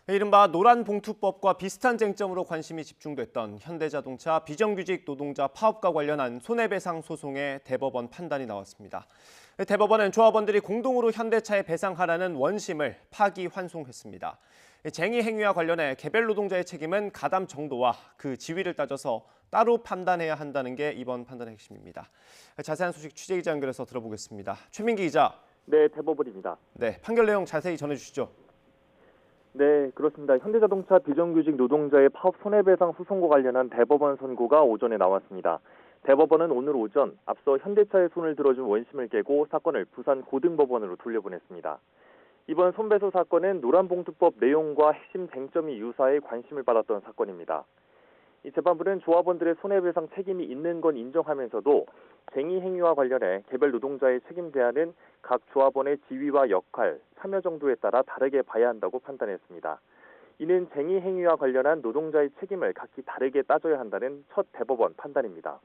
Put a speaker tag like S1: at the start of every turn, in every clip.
S1: 이른바 노란봉투법과 비슷한 쟁점으로 관심이 집중됐던 현대자동차 비정규직 노동자 파업과 관련한 손해배상 소송의 대법원 판단이 나왔습니다. 대법원은 조합원들이 공동으로 현대차에 배상하라는 원심을 파기환송했습니다. 쟁의 행위와 관련해 개별 노동자의 책임은 가담 정도와 그 지위를 따져서 따로 판단해야 한다는 게 이번 판단의 핵심입니다. 자세한 소식 취재기자 연결해서 들어보겠습니다. 최민기 기자.
S2: 네, 대법원입니다.
S1: 네, 판결 내용 자세히 전해주시죠.
S2: 네, 그렇습니다. 현대자동차 비정규직 노동자의 파업 손해배상 소송과 관련한 대법원 선고가 오전에 나왔습니다. 대법원은 오늘 오전 앞서 현대차의 손을 들어준 원심을 깨고 사건을 부산 고등법원으로 돌려보냈습니다. 이번 손배소 사건은 노란봉투법 내용과 핵심 쟁점이 유사해 관심을 받았던 사건입니다. 이 재판부는 조합원들의 손해배상 책임이 있는 건 인정하면서도 쟁의 행위와 관련해 개별 노동자의 책임 대안은 각 조합원의 지위와 역할, 참여 정도에 따라 다르게 봐야 한다고 판단했습니다. 이는 쟁의 행위와 관련한 노동자의 책임을 각기 다르게 따져야 한다는 첫 대법원 판단입니다.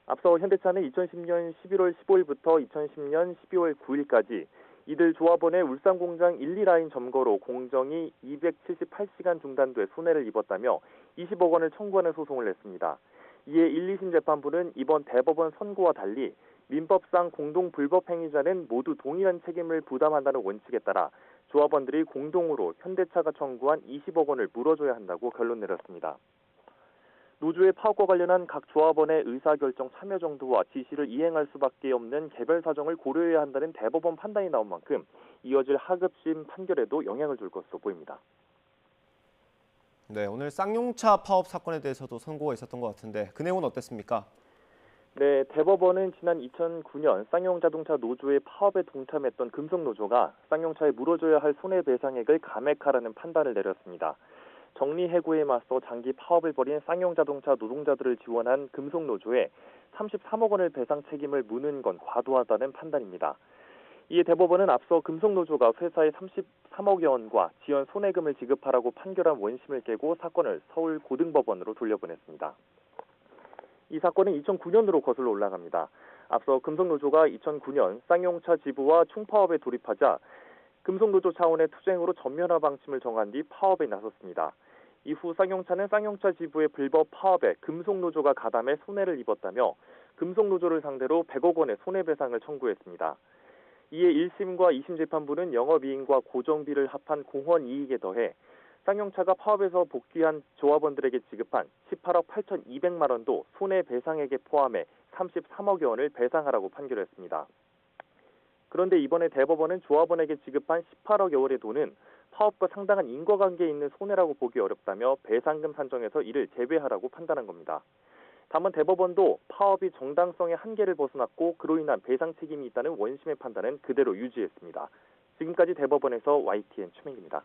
S2: 앞서 현대차는 2010년 11월 15일부터 2010년 12월 9일까지 이들 조합원의 울산 공장 1, 2라인 점거로 공정이 278시간 중단돼 손해를 입었다며 20억 원을 청구하는 소송을 냈습니다. 이에 1, 2심 재판부는 이번 대법원 선고와 달리 민법상 공동 불법 행위자는 모두 동일한 책임을 부담한다는 원칙에 따라 조합원들이 공동으로 현대차가 청구한 20억 원을 물어줘야 한다고 결론 내렸습니다. 노조의 파업과 관련한 각 조합원의 의사결정 참여 정도와 지시를 이행할 수밖에 없는 개별 사정을 고려해야 한다는 대법원 판단이 나온 만큼 이어질 하급심 판결에도 영향을 줄 것으로 보입니다.
S1: 네, 오늘 쌍용차 파업 사건에 대해서도 선고가 있었던 것 같은데 그 내용은 어땠습니까?
S2: 네, 대법원은 지난 2009년 쌍용자동차 노조의 파업에 동참했던 금속노조가 쌍용차에 물어줘야 할 손해배상액을 감액하라는 판단을 내렸습니다. 정리해고에 맞서 장기 파업을 벌인 쌍용자동차 노동자들을 지원한 금속노조에 33억 원을 배상 책임을 묻는 건 과도하다는 판단입니다. 이에 대법원은 앞서 금속노조가 회사에 33억여 원과 지연 손해금을 지급하라고 판결한 원심을 깨고 사건을 서울 고등법원으로 돌려보냈습니다. 이 사건은 2009년으로 거슬러 올라갑니다. 앞서 금속노조가 2009년 쌍용차 지부와 총파업에 돌입하자 금속노조 차원의 투쟁으로 전면화 방침을 정한 뒤 파업에 나섰습니다. 이후 쌍용차는 쌍용차 지부의 불법 파업에 금속노조가 가담해 손해를 입었다며 금속노조를 상대로 100억 원의 손해배상을 청구했습니다. 이에 1심과 2심 재판부는 영업이익과 고정비를 합한 공헌이익에 더해 쌍용차가 파업에서 복귀한 조합원들에게 지급한 18억 8,200만 원도 손해배상액에 포함해 33억여 원을 배상하라고 판결했습니다. 그런데 이번에 대법원은 조합원에게 지급한 18억여 원의 돈은 파업과 상당한 인과관계에 있는 손해라고 보기 어렵다며 배상금 산정에서 이를 제외하라고 판단한 겁니다. 다만 대법원도 파업이 정당성의 한계를 벗어났고 그로 인한 배상 책임이 있다는 원심의 판단은 그대로 유지했습니다. 지금까지 대법원에서 YTN 최민기입니다.